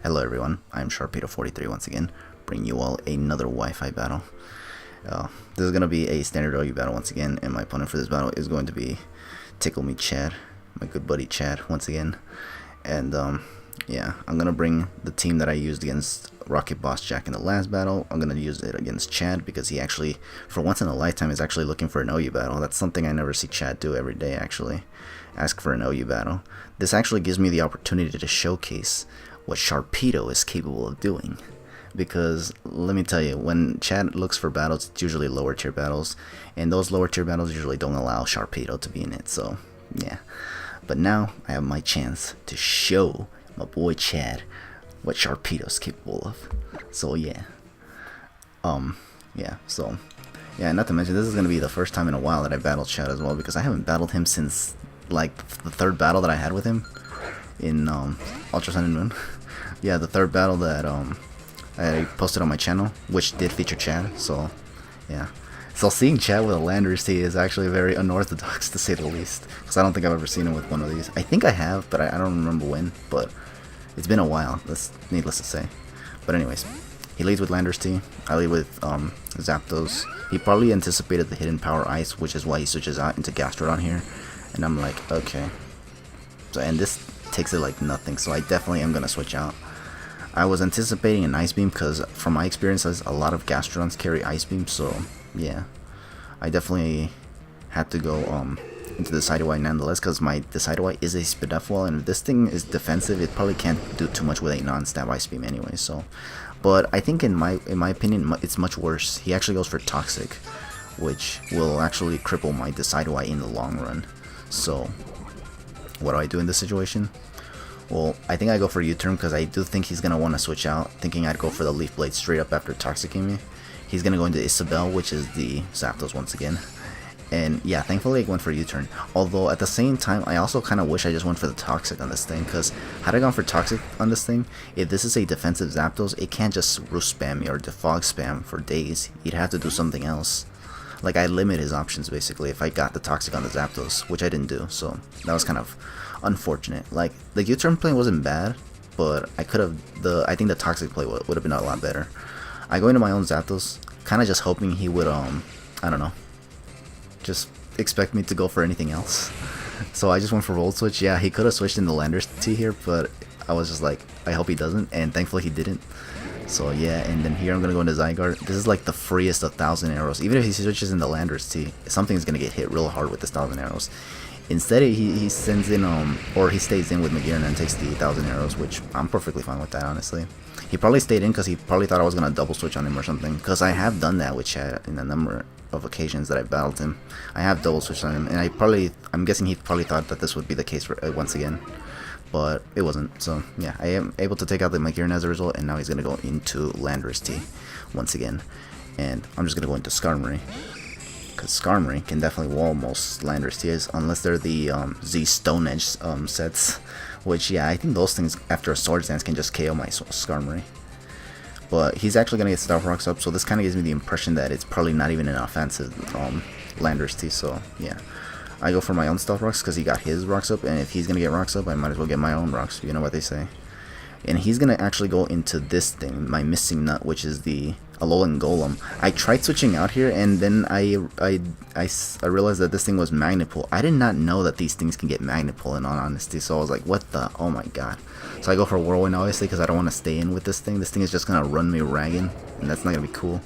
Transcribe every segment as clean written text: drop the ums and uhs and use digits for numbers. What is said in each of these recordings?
Hello everyone, I'm Sharpedo43 once again, bringing you all another Wi-Fi battle. This is going to be a standard OU battle once again, and my opponent for this battle is going to be TickleMeChad, my good buddy Chad once again. And yeah, I'm going to bring the team that I used against Rocket Boss Jack in the last battle. I'm going to use it against Chad because he actually, for once in a lifetime, is actually looking for an OU battle. That's something I never see Chad do every day actually, ask for an OU battle. This actually gives me the opportunity to showcase what Sharpedo is capable of doing, because let me tell you, when Chad looks for battles, it's usually lower tier battles, and those lower tier battles usually don't allow Sharpedo to be in it. So yeah, but now I have my chance to show my boy Chad what Sharpedo is capable of. So yeah, yeah, not to mention this is gonna be the first time in a while that I battled Chad as well, because I haven't battled him since like the third battle that I had with him in Ultra Sun and Moon. Yeah, the third battle that I posted on my channel, which did feature Chad. So yeah, so seeing Chad with a Landorus-T is actually very unorthodox to say the least, because I don't think I've ever seen him with one of these. I think I have, but I don't remember when, but it's been a while, that's needless to say. But anyways, he leads with Landorus-T, I lead with Zapdos. He probably anticipated the hidden power ice, which is why he switches out into Gastrodon here, and I'm like, okay. So, and this takes it like nothing, so I definitely am gonna switch out. I was anticipating an Ice Beam because from my experiences a lot of Gastrodons carry Ice Beam, so yeah, I definitely had to go into the Decidueye nonetheless, because my Decidueye is a Spadafwell, and if this thing is defensive it probably can't do too much with a non-stab Ice Beam anyway. So, but I think in my opinion it's much worse. He actually goes for Toxic, which will actually cripple my Decidueye in the long run. So what do I do in this situation? Well, I think I go for U-turn because I do think he's going to want to switch out, thinking I'd go for the Leaf Blade straight up after Toxicking me. He's going to go into Isabelle, which is the Zapdos once again. And yeah, thankfully I went for U-turn. Although at the same time, I also kind of wish I just went for the Toxic on this thing, because had I gone for Toxic on this thing, if this is a defensive Zapdos, it can't just Roost spam me or Defog spam for days. He'd have to do something else. Like, I limit his options basically if I got the Toxic on the Zapdos, which I didn't do, so that was kind of unfortunate. Like, the U-turn play wasn't bad, but I could have, I think the Toxic play would have been a lot better. I go into my own Zapdos, kind of just hoping he would, I don't know, just expect me to go for anything else. So I just went for Volt Switch. Yeah, he could have switched into Landorus-T here, but I was just like, I hope he doesn't, and thankfully he didn't. So yeah, and then here I'm gonna go into Zygarde. This is like the freest of 1,000 arrows. Even if he switches into Landorus-T, something's gonna get hit real hard with this 1,000 arrows. Instead, he sends in, or he stays in with Magearna and takes the 1,000 arrows, which I'm perfectly fine with that, honestly. He probably stayed in because he probably thought I was gonna double switch on him or something, because I have done that with Chad in a number of occasions that I battled him. I have double switched on him, and I'm guessing he probably thought that this would be the case for, once again. But it wasn't, so yeah, I am able to take out the Magearna as a result, and now he's going to go into Landorus-T once again. And I'm just going to go into Skarmory, because Skarmory can definitely wall most Landorus-Ts, unless they're the Z Stone Edge sets, which yeah, I think those things after a Swords Dance can just KO my Skarmory. But he's actually going to get Stealth Rocks up, so this kind of gives me the impression that it's probably not even an offensive Landorus-T, so yeah. I go for my own Stealth Rocks because he got his rocks up, and if he's going to get rocks up, I might as well get my own rocks, you know what they say. And he's going to actually go into this thing, my missing nut, which is the Alolan Golem. I tried switching out here, and then I realized that this thing was Magnet Pull. I did not know that these things can get Magnet Pull, in all honesty, so I was like, what the, oh my god. So I go for Whirlwind, obviously, because I don't want to stay in with this thing. This thing is just going to run me ragged, and that's not going to be cool.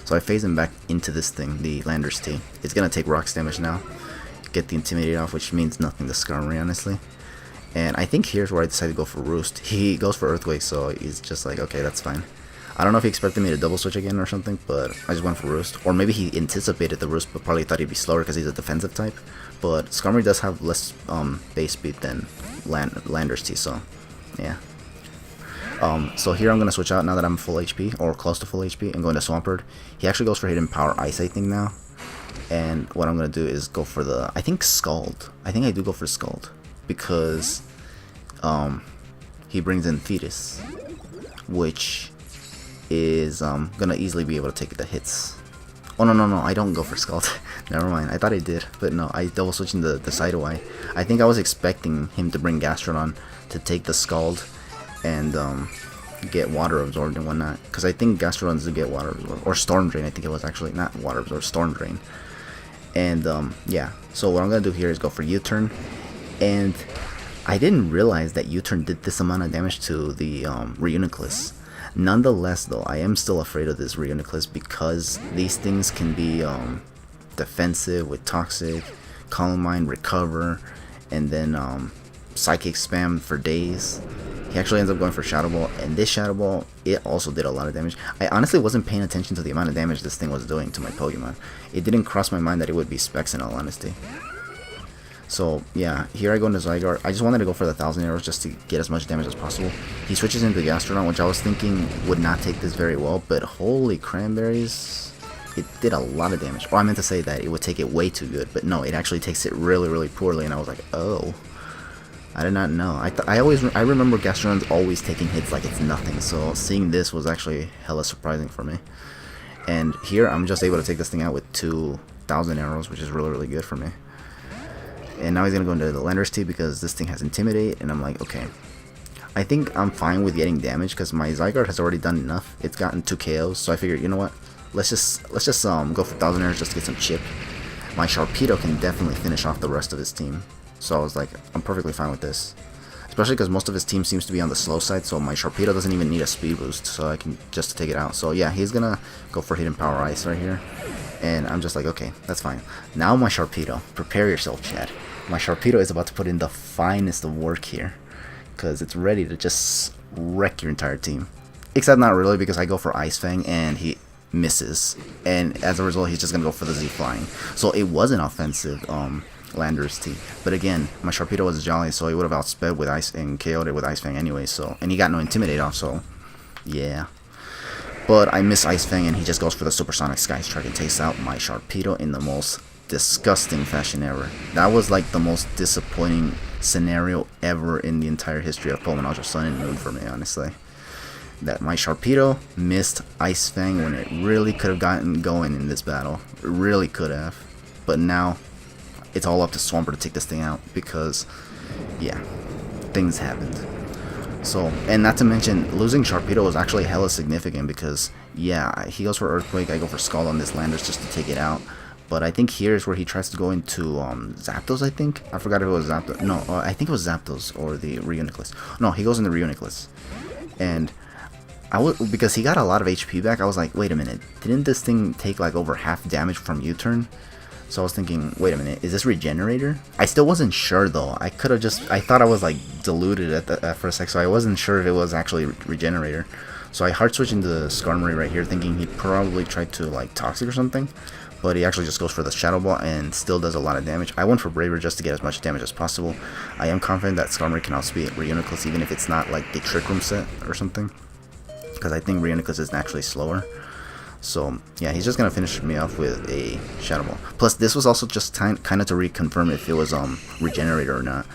So I phase him back into this thing, the Landorus-T. It's going to take rocks damage now, get the Intimidate off, which means nothing to Skarmory, honestly. And I think here's where I decided to go for Roost. He goes for Earthquake, so he's just like, okay, that's fine. I don't know if he expected me to double switch again or something, but I just went for Roost. Or maybe he anticipated the Roost, but probably thought he'd be slower because he's a defensive type. But Skarmory does have less base speed than Landorus-T, so yeah. So here I'm going to switch out now that I'm full HP, or close to full HP, and go into Swampert. He actually goes for Hidden Power Ice, I think, now. And what I'm going to do is go for the, I think, Scald. I think I do go for Scald, because he brings in Fetus, which is going to easily be able to take the hits. Oh, no, I don't go for Scald. Never mind, I thought I did, but no, I double switched into the Decidueye. I think I was expecting him to bring Gastrodon to take the Scald, and get water absorbed and whatnot. Because I think Gastrodons do get water absorbed, or Storm Drain. I think it was actually not water absorbed, Storm Drain. And yeah, so what I'm gonna do here is go for U-turn, and I didn't realize that U-turn did this amount of damage to the Reuniclus. Nonetheless, though, I am still afraid of this Reuniclus because these things can be defensive with Toxic, Calm Mind, Recover, and then Psychic Spam for days. He actually ends up going for Shadow Ball, and this Shadow Ball, it also did a lot of damage. I honestly wasn't paying attention to the amount of damage this thing was doing to my Pokemon. It didn't cross my mind that it would be Specs, in all honesty. So yeah, here I go into Zygarde. I just wanted to go for the 1,000 arrows just to get as much damage as possible. He switches into Gastrodon, which I was thinking would not take this very well, but holy cranberries, it did a lot of damage. Or I meant to say that it would take it way too good, but no, it actually takes it really, really poorly, and I was like, oh. I did not know. I remember Gastrodon's always taking hits like it's nothing, so seeing this was actually hella surprising for me. And here I'm just able to take this thing out with 2,000 arrows, which is really, really good for me. And now he's gonna go into the Landorus-T because this thing has Intimidate, and I'm like, okay. I think I'm fine with getting damage because my Zygarde has already done enough. It's gotten 2 KOs, so I figured, you know what? Let's just go for 1,000 arrows just to get some chip. My Sharpedo can definitely finish off the rest of his team. So I was like, I'm perfectly fine with this. Especially because most of his team seems to be on the slow side, so my Sharpedo doesn't even need a speed boost, so I can just take it out. So yeah, he's gonna go for Hidden Power Ice right here. And I'm just like, okay, that's fine. Now my Sharpedo, prepare yourself, Chad. My Sharpedo is about to put in the finest of work here. Because it's ready to just wreck your entire team. Except not really, because I go for Ice Fang and he misses. And as a result, he's just gonna go for the Z Flying. So it was an offensive Landorus-T. But again, my Sharpedo was jolly, so he would have outsped with Ice and KO'd it with Ice Fang anyway. So, and he got no Intimidate off, so yeah. But I miss Ice Fang, and he just goes for the Supersonic Sky Strike and takes out my Sharpedo in the most disgusting fashion ever. That was like the most disappointing scenario ever in the entire history of Pokemon Ultra Sun and Moon for me, honestly. That my Sharpedo missed Ice Fang when it really could have gotten going in this battle. It really could have. But now it's all up to Swampert to take this thing out because, yeah, things happened. So, and not to mention, losing Sharpedo was actually hella significant because, yeah, he goes for Earthquake, I go for Scald on this Landorus just to take it out. But I think here's where he tries to go into Zapdos, I think. I forgot if it was Zapdos. No, I think it was Zapdos or the Reuniclus. No, he goes into Reuniclus. And because he got a lot of HP back, I was like, wait a minute. Didn't this thing take like over half damage from U-turn? So I was thinking, wait a minute, is this Regenerator? I still wasn't sure though. I thought I was like deluded at for a sec, so I wasn't sure if it was actually Regenerator. So I hard switched into Skarmory right here, thinking he probably tried to like Toxic or something. But he actually just goes for the Shadow Ball and still does a lot of damage. I went for Braver just to get as much damage as possible. I am confident that Skarmory can outspeed Reuniclus even if it's not like the Trick Room set or something. Because I think Reuniclus is naturally slower. So yeah, he's just gonna finish me off with a Shadow Ball. Plus, this was also just kind of to reconfirm if it was Regenerator or not.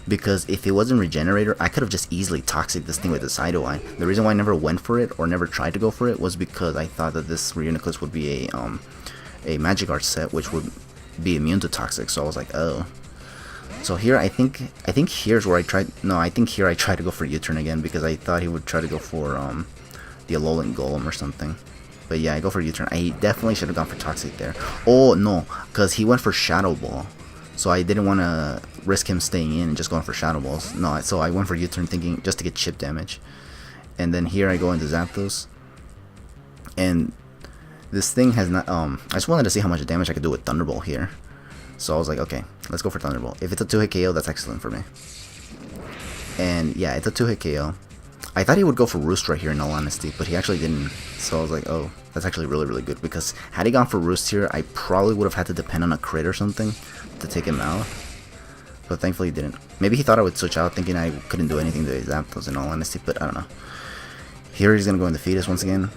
Because if it wasn't Regenerator, I could have just easily Toxic this thing with the Sidewine. The reason why I never went for it or never tried to go for it was because I thought that this Reuniclus would be a Magic Art set which would be immune to Toxic. So I was like, oh. So here I think here's where I tried. No, I think here I tried to go for U-turn again because I thought he would try to go for the Alolan Golem or something. But yeah, I go for U-turn. I definitely should have gone for Toxic there. Oh no, because he went for Shadow Ball. So I didn't want to risk him staying in and just going for Shadow Balls. No, so I went for U-turn thinking just to get chip damage. And then here I go into Zapdos. And this thing has not, I just wanted to see how much damage I could do with Thunderbolt here. So I was like, okay, let's go for Thunderbolt. If it's a 2-hit KO, that's excellent for me. And yeah, it's a 2-hit KO. I thought he would go for Roost right here in all honesty, but he actually didn't. So I was like, oh, that's actually really, really good. Because had he gone for Roost here, I probably would have had to depend on a crit or something to take him out. But thankfully he didn't. Maybe he thought I would switch out thinking I couldn't do anything to his Zapdos in all honesty, but I don't know. Here he's going to go into Fetus once again.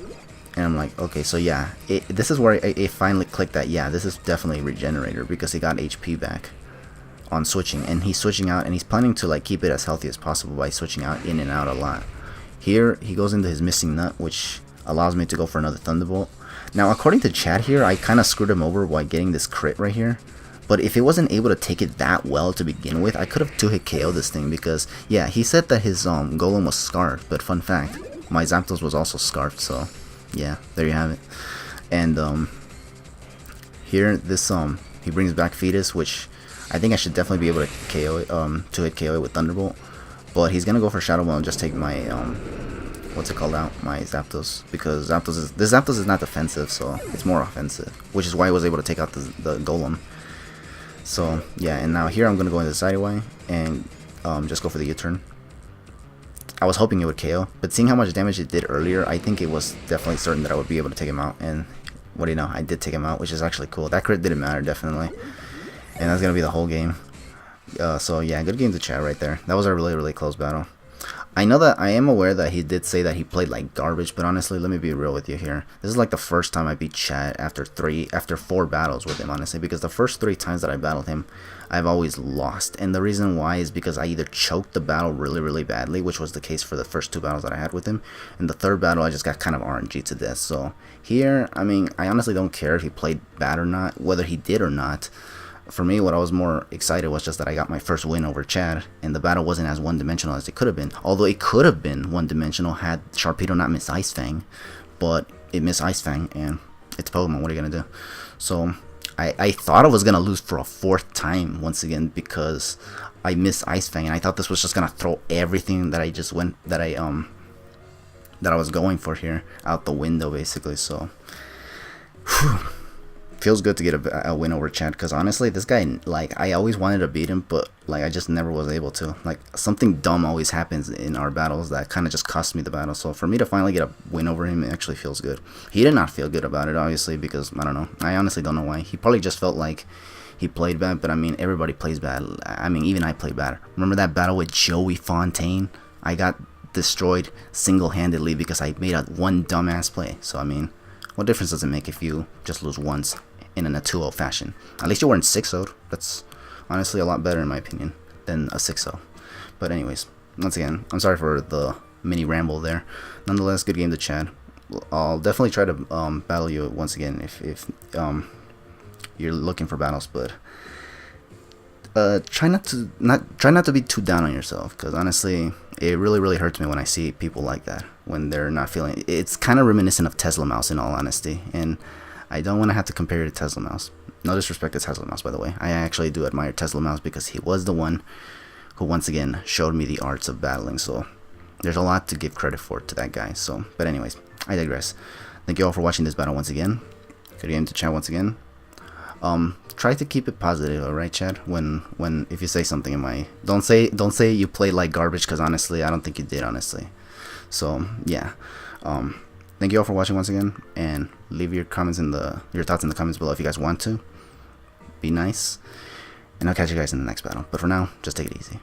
And I'm like, okay, so yeah, this is where it finally clicked that, yeah, this is definitely Regenerator because he got HP back on switching. And he's switching out, and he's planning to like keep it as healthy as possible by switching out in and out a lot. Here, he goes into his Missing Nut, which allows me to go for another Thunderbolt. Now, according to chat here, I kind of screwed him over by getting this crit right here. But if it wasn't able to take it that well to begin with, I could have 2-hit KO this thing because, yeah, he said that his golem was scarfed, but fun fact, my Zapdos was also scarfed, so yeah, there you have it. And here, this he brings back Fetus, which I think I should definitely be able to KO it, 2-hit KO it with Thunderbolt. But he's gonna go for Shadow Ball and just take my what's it called out? My Zapdos, because this Zapdos is not defensive, so it's more offensive, which is why I was able to take out the Golem. So yeah, and now here I'm gonna go into the Sideway and just go for the U-turn. I was hoping it would KO, but seeing how much damage it did earlier, I think it was definitely certain that I would be able to take him out. And what do you know? I did take him out, which is actually cool. That crit didn't matter, definitely, and that's gonna be the whole game. So yeah, good game to Chad right there. That was a really close battle. I know that I am aware that he did say that he played like garbage, but honestly, let me be real with you here. This is like the first time I beat Chad after 4 battles with him, honestly, because the first 3 times that I battled him, I've always lost. And the reason why is because I either choked the battle really badly, which was the case for the first 2 battles that I had with him, and the 3rd battle I just got kind of RNG to death. So here, I mean, I honestly don't care if he played bad or not, whether he did or not. For me, what I was more excited was just that I got my first win over Chad, and the battle wasn't as one-dimensional as it could have been. Although it could have been one-dimensional had Sharpedo not missed Ice Fang, but it missed Ice Fang, and it's Pokemon. What are you gonna do? So I thought I was gonna lose for a 4th time once again because I missed Ice Fang, and I thought this was just gonna throw everything that I was going for here out the window, basically. So. Whew. Feels good to get a win over Chad, because honestly, this guy, like, I always wanted to beat him, but like I just never was able to. Like, something dumb always happens in our battles that kind of just cost me the battle. So for me to finally get a win over him, it actually feels good. He did not feel good about it, obviously, because I don't know. I honestly don't know why. He probably just felt like he played bad, but I mean, everybody plays bad. I mean, even I played bad. Remember that battle with Joey Fontaine? I got destroyed single-handedly because I made one dumbass play. So I mean, what difference does it make if you just lose once in a 2-0 fashion? At least you weren't 6-0'd. That's honestly a lot better in my opinion than a 6-0. But anyways, once again, I'm sorry for the mini ramble there. Nonetheless, good game to Chad. I'll definitely try to battle you once again if you're looking for battles, but try not to be too down on yourself, because honestly, it really hurts me when I see people like that, when they're not feeling. It's kind of reminiscent of Tesla Mouse, in all honesty, and I don't want to have to compare it to Tesla Mouse. No disrespect to Tesla Mouse, by the way. I actually do admire Tesla Mouse because he was the one who once again showed me the arts of battling. So there's a lot to give credit for to that guy. So, but anyways, I digress. Thank you all for watching this battle once again. Good game to Chad once again. Try to keep it positive, alright, Chad? When if you say something in my don't say you played like garbage, because honestly, I don't think you did, honestly. So yeah. Thank you all for watching once again, and leave your thoughts in the comments below if you guys want to. Be nice, and I'll catch you guys in the next battle. But for now, just take it easy.